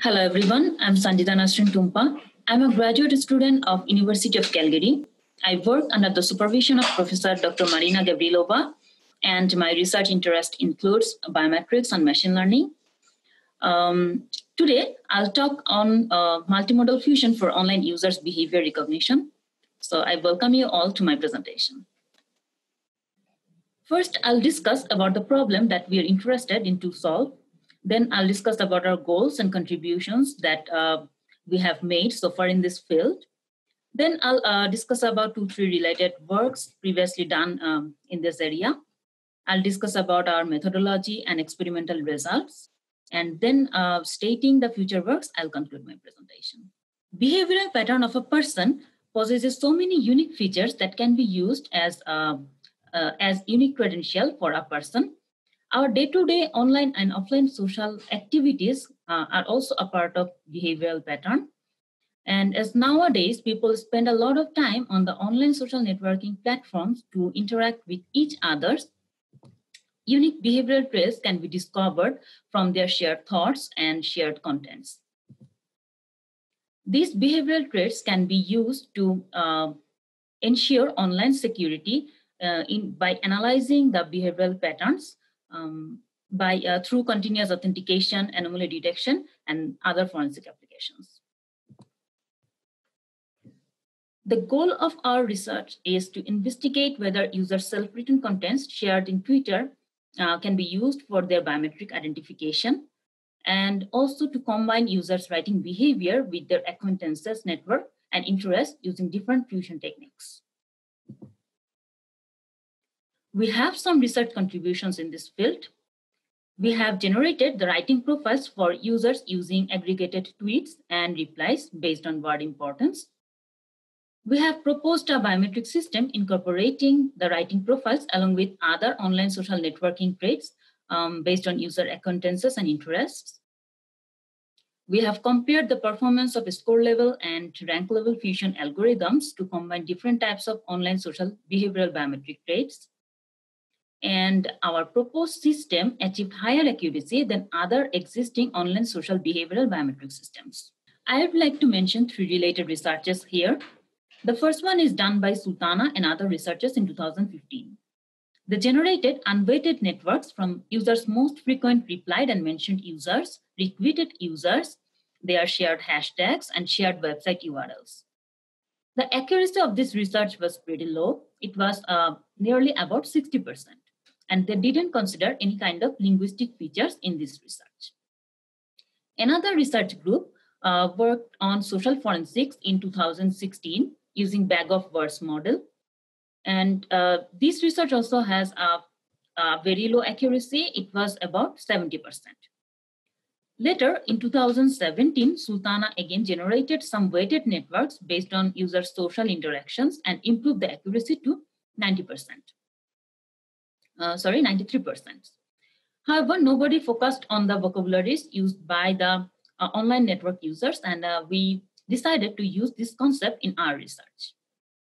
Hello everyone, I'm Sanjita Nasrin Tumpa. I'm a graduate student of University of Calgary. I work under the supervision of Professor Dr. Marina Gavrilova, and my research interest includes biometrics and machine learning. Today, I'll talk on multimodal fusion for online users' behavior recognition. So I welcome you all to my presentation. First, I'll discuss about the problem that we are interested in to solve. Then I'll discuss about our goals and contributions that we have made so far in this field. Then I'll discuss about 2-3 related works previously done in this area. I'll discuss about our methodology and experimental results. And then stating the future works, I'll conclude my presentation. Behavioral pattern of a person possesses so many unique features that can be used as unique credential for a person. Our day-to-day online and offline social activities are also a part of behavioral pattern. And as nowadays, people spend a lot of time on the online social networking platforms to interact with each other, unique behavioral traits can be discovered from their shared thoughts and shared contents. These behavioral traits can be used to ensure online security by analyzing the behavioral patterns through continuous authentication, anomaly detection, and other forensic applications. The goal of our research is to investigate whether user self-written contents shared in Twitter can be used for their biometric identification, and also to combine users' writing behavior with their acquaintances network and interest using different fusion techniques. We have some research contributions in this field. We have generated the writing profiles for users using aggregated tweets and replies based on word importance. We have proposed a biometric system incorporating the writing profiles along with other online social networking traits based on user acquaintances and interests. We have compared the performance of score level and rank level fusion algorithms to combine different types of online social behavioral biometric traits. And our proposed system achieved higher accuracy than other existing online social behavioral biometric systems. I would like to mention 3 related researches here. The first one is done by Sultana and other researchers in 2015. They generated unweighted networks from users' most frequent replied and mentioned users, retweeted users, their shared hashtags, and shared website URLs. The accuracy of this research was pretty low. It was nearly about 60%. And they didn't consider any kind of linguistic features in this research. Another research group worked on social forensics in 2016 using bag of words model. And this research also has a very low accuracy. It was about 70%. Later, in 2017, Sultana again generated some weighted networks based on user social interactions and improved the accuracy to 93%. However, nobody focused on the vocabularies used by the online network users, and we decided to use this concept in our research.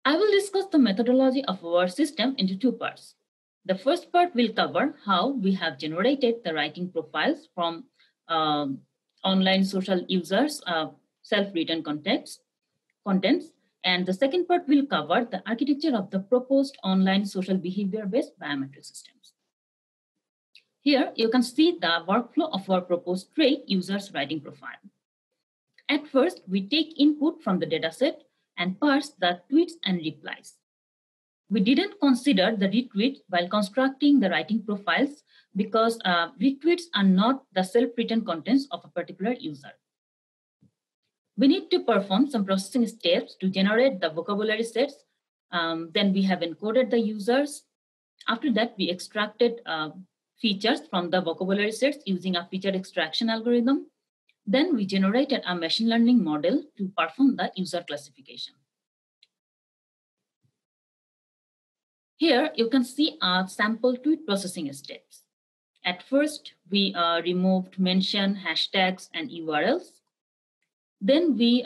I will discuss the methodology of our system into 2 parts. The first part will cover how we have generated the writing profiles from online social users' self-written contents. And the second part will cover the architecture of the proposed online social behavior-based biometric systems. Here, you can see the workflow of our proposed trait users' writing profile. At first, we take input from the dataset and parse the tweets and replies. We didn't consider the retweet while constructing the writing profiles because retweets are not the self-written contents of a particular user. We need to perform some processing steps to generate the vocabulary sets. Then we have encoded the users. After that, we extracted features from the vocabulary sets using a feature extraction algorithm. Then we generated a machine learning model to perform the user classification. Here, you can see our sample tweet processing steps. At first, we removed mention, hashtags, and URLs. Then we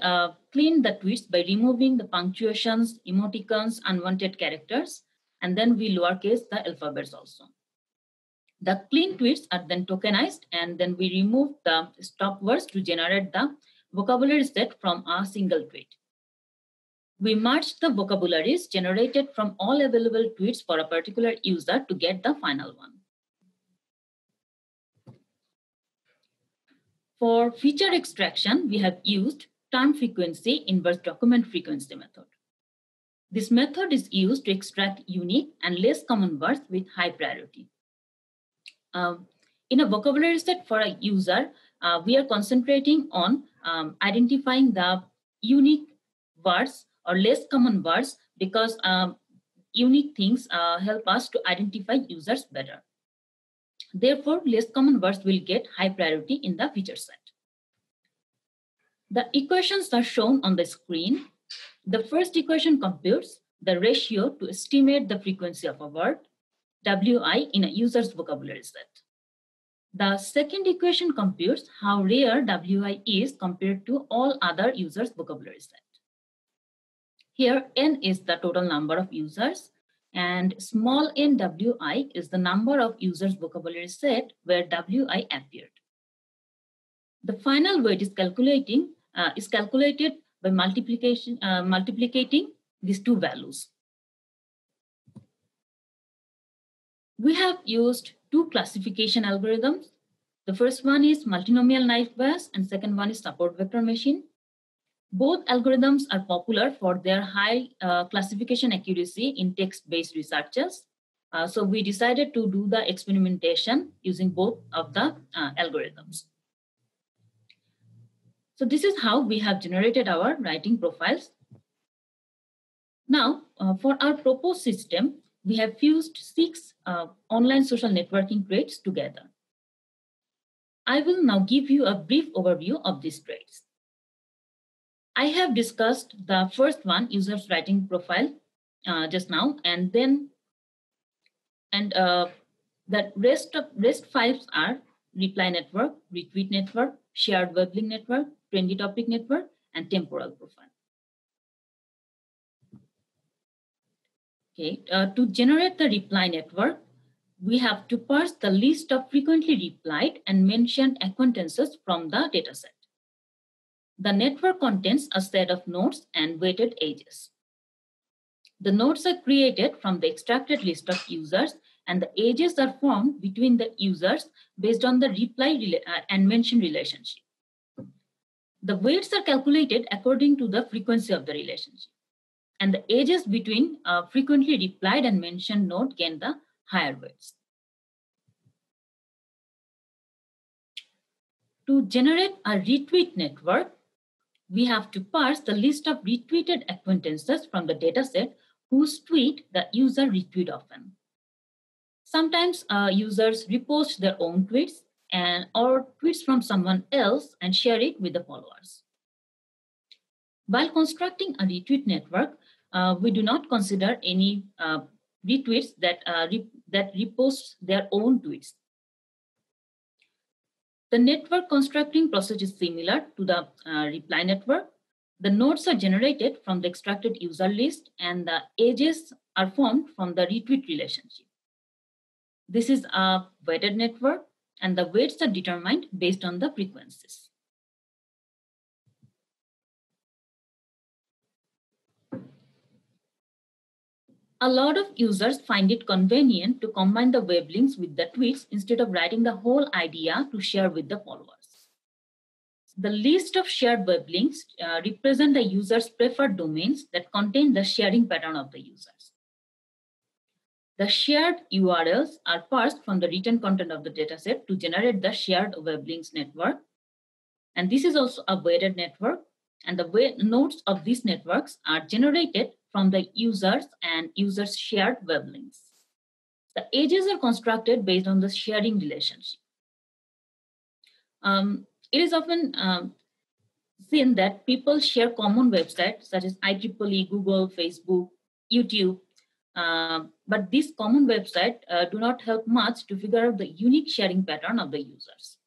cleaned the tweets by removing the punctuations, emoticons, unwanted characters, and then we lowercase the alphabets also. The clean tweets are then tokenized, and then we remove the stop words to generate the vocabulary set from a single tweet. We merge the vocabularies generated from all available tweets for a particular user to get the final one. For feature extraction, we have used term frequency inverse document frequency method. This method is used to extract unique and less common words with high priority. In a vocabulary set for a user, we are concentrating on identifying the unique words or less common words because unique things help us to identify users better. Therefore, less common words will get high priority in the feature set. The equations are shown on the screen. The first equation computes the ratio to estimate the frequency of a word, WI, in a user's vocabulary set. The second equation computes how rare WI is compared to all other users' vocabulary set. Here, N is the total number of users, and small n WI is the number of users' vocabulary set where WI appeared. The final weight is calculated by multiplicating these two values. We have used two classification algorithms. The first one is multinomial naive Bayes, and second one is support vector machine. Both algorithms are popular for their high classification accuracy in text-based researches. So we decided to do the experimentation using both of the algorithms. So this is how we have generated our writing profiles. Now, for our proposed system, we have fused 6 online social networking traits together. I will now give you a brief overview of these traits. I have discussed the first one, user's writing profile, just now, and then the rest 5 are reply network, retweet network, shared web link network, trendy topic network, and temporal profile. Okay, to generate the reply network, we have to parse the list of frequently replied and mentioned acquaintances from the dataset. The network contains a set of nodes and weighted edges. The nodes are created from the extracted list of users, and the edges are formed between the users based on the reply and mention relationship. The weights are calculated according to the frequency of the relationship, and the edges between frequently replied and mentioned node gain the higher weights. To generate a retweet network, we have to parse the list of retweeted acquaintances from the dataset whose tweet the user retweet often. Sometimes users repost their own tweets or tweets from someone else and share it with the followers. While constructing a retweet network, we do not consider any retweets that repost their own tweets. The network constructing process is similar to the reply network. The nodes are generated from the extracted user list, and the edges are formed from the retweet relationship. This is a weighted network, and the weights are determined based on the frequencies. A lot of users find it convenient to combine the web links with the tweets instead of writing the whole idea to share with the followers. The list of shared web links represent the user's preferred domains that contain the sharing pattern of the users. The shared URLs are parsed from the written content of the dataset to generate the shared web links network. And this is also a weighted network, and the nodes of these networks are generated from the users and users' shared web links. The edges are constructed based on the sharing relationship. It is often seen that people share common websites such as IEEE, Google, Facebook, YouTube, but these common websites do not help much to figure out the unique sharing pattern of the users.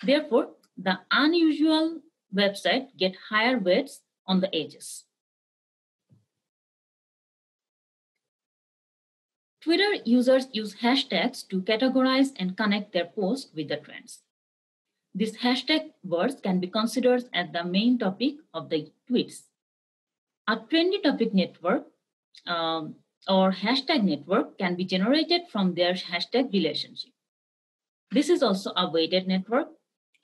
Therefore, the unusual websites get higher weights on the edges. Twitter users use hashtags to categorize and connect their posts with the trends. These hashtag words can be considered as the main topic of the tweets. A trendy topic network or hashtag network can be generated from their hashtag relationship. This is also a weighted network,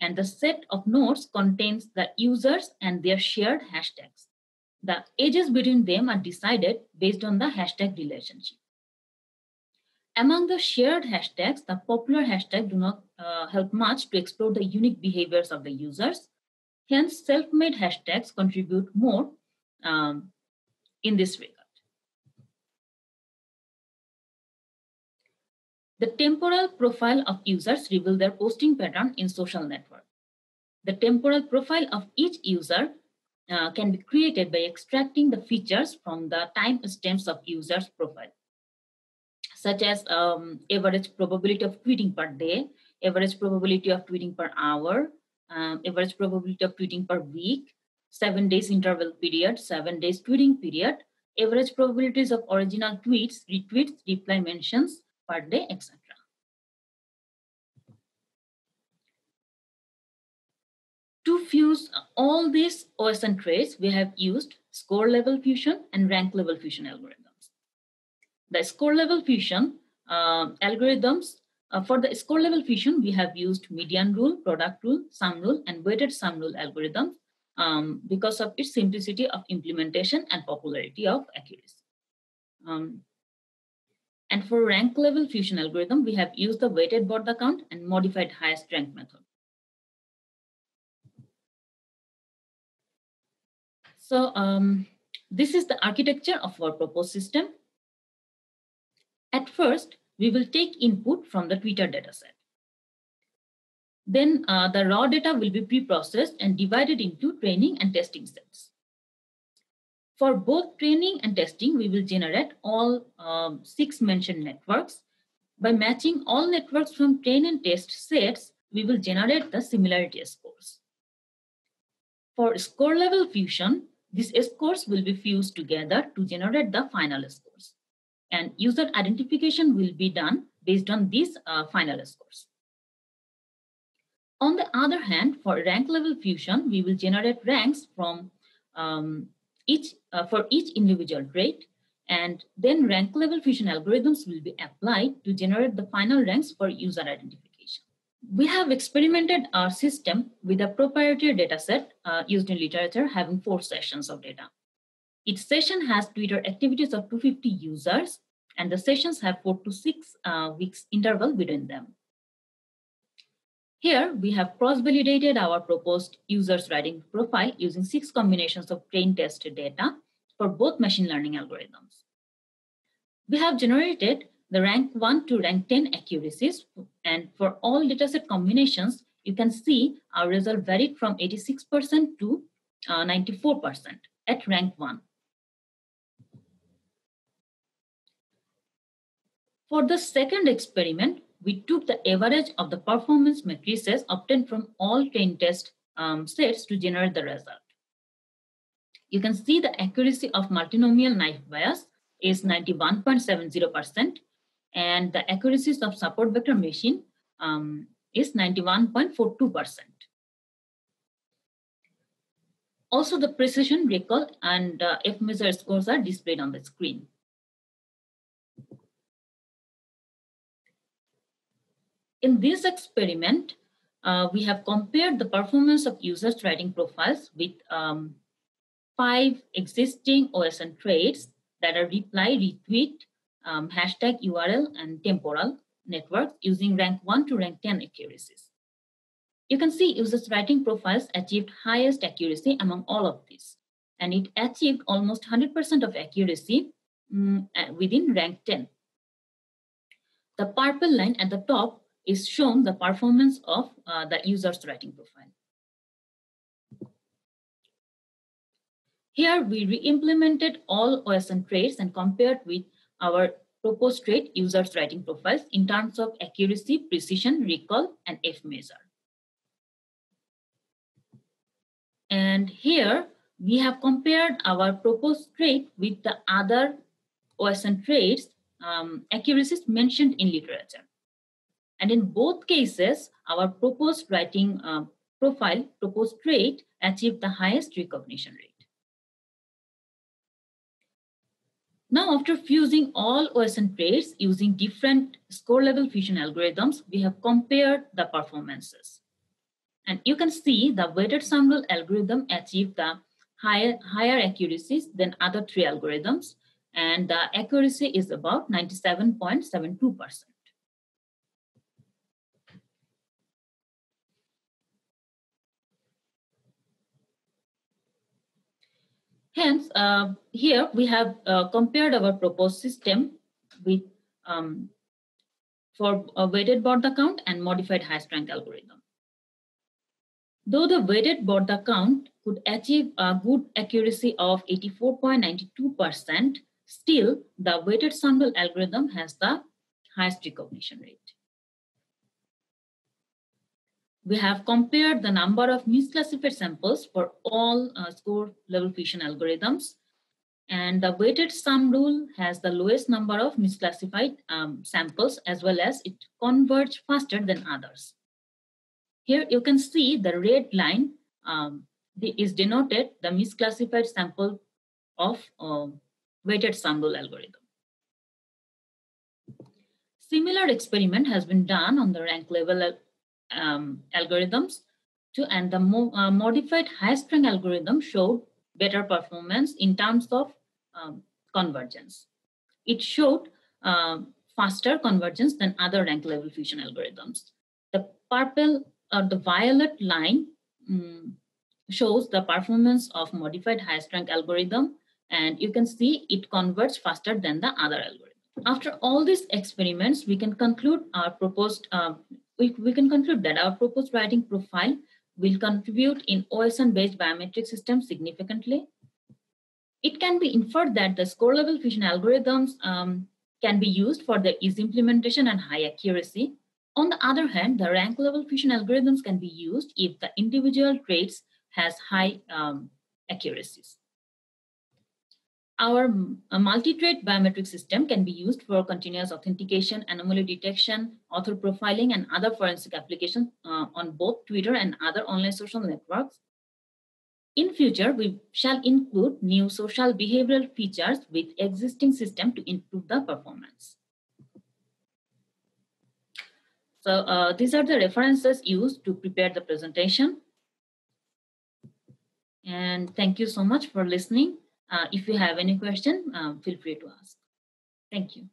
and the set of nodes contains the users and their shared hashtags. The edges between them are decided based on the hashtag relationship. Among the shared hashtags, the popular hashtags do not help much to explore the unique behaviors of the users. Hence, self-made hashtags contribute more in this regard. The temporal profile of users reveal their posting pattern in social network. The temporal profile of each user can be created by extracting the features from the timestamps of user's profile, such as average probability of tweeting per day, average probability of tweeting per hour, average probability of tweeting per week, 7 days interval period, 7 days tweeting period, average probabilities of original tweets, retweets, reply mentions per day, etc. To fuse all these OSN traits, we have used score level fusion and rank level fusion algorithms. The score level fusion algorithms, for the score level fusion, we have used median rule, product rule, sum rule, and weighted sum rule algorithms because of its simplicity of implementation and popularity of accuracy. And for rank level fusion algorithm, we have used the weighted Borda count and modified highest rank method. So this is the architecture of our proposed system. At first, we will take input from the Twitter dataset. Then the raw data will be pre-processed and divided into training and testing sets. For both training and testing, we will generate all 6 mentioned networks. By matching all networks from train and test sets, we will generate the similarity scores. For score level fusion, these scores will be fused together to generate the final scores. And user identification will be done based on these final scores. On the other hand, for rank level fusion, we will generate ranks from for each individual trait, and then rank level fusion algorithms will be applied to generate the final ranks for user identification. We have experimented our system with a proprietary dataset used in literature having 4 sessions of data. Each session has Twitter activities of 250 users, and the sessions have 4 to 6 weeks interval between them. Here, we have cross-validated our proposed user's writing profile using 6 combinations of train test data for both machine learning algorithms. We have generated the rank 1 to rank 10 accuracies, and for all dataset combinations, you can see our result varied from 86% to 94% at rank 1. For the second experiment, we took the average of the performance matrices obtained from all train test sets to generate the result. You can see the accuracy of multinomial naive Bayes is 91.70%, and the accuracies of support vector machine is 91.42%. Also, the precision, recall, and F-measure scores are displayed on the screen. In this experiment, we have compared the performance of users' writing profiles with 5 existing OSN traits that are reply, retweet, hashtag URL, and temporal networks using rank 1 to rank 10 accuracies. You can see users' writing profiles achieved highest accuracy among all of these, and it achieved almost 100% of accuracy within rank 10. The purple line at the top is shown the performance of the user's writing profile. Here, we re-implemented all OSN traits and compared with our proposed trait users' writing profiles in terms of accuracy, precision, recall, and F-measure. And here, we have compared our proposed trait with the other OSN traits accuracies mentioned in literature. And in both cases, our proposed writing profile, proposed trait, achieved the highest recognition rate. Now, after fusing all OSN traits using different score level fusion algorithms, we have compared the performances. And you can see the weighted sum rule algorithm achieved the higher accuracies than other three algorithms, and the accuracy is about 97.72%. Hence, here we have compared our proposed system with for a weighted Borda count and modified highest rank algorithm. Though the weighted Borda count could achieve a good accuracy of 84.92%, still the weighted sum rule algorithm has the highest recognition rate. We have compared the number of misclassified samples for all score level fusion algorithms, and the weighted sum rule has the lowest number of misclassified samples, as well as it converges faster than others. Here you can see the red line is denoted the misclassified sample of weighted sum rule algorithm. Similar experiment has been done on the rank level algorithms too, and the modified highest rank algorithm showed better performance in terms of convergence. It showed faster convergence than other rank level fusion algorithms. The purple or the violet line shows the performance of modified highest rank algorithm, and you can see it converts faster than the other algorithm. After all these experiments, we can conclude our proposed we can conclude that our proposed writing profile will contribute in OSN-based biometric systems significantly. It can be inferred that the score level fusion algorithms can be used for their easy implementation and high accuracy. On the other hand, the rank level fusion algorithms can be used if the individual traits has high accuracies. Our multi-trait biometric system can be used for continuous authentication, anomaly detection, author profiling, and other forensic applications on both Twitter and other online social networks. In future, we shall include new social behavioral features with existing system to improve the performance. So these are the references used to prepare the presentation. And thank you so much for listening. If you have any question, feel free to ask. Thank you.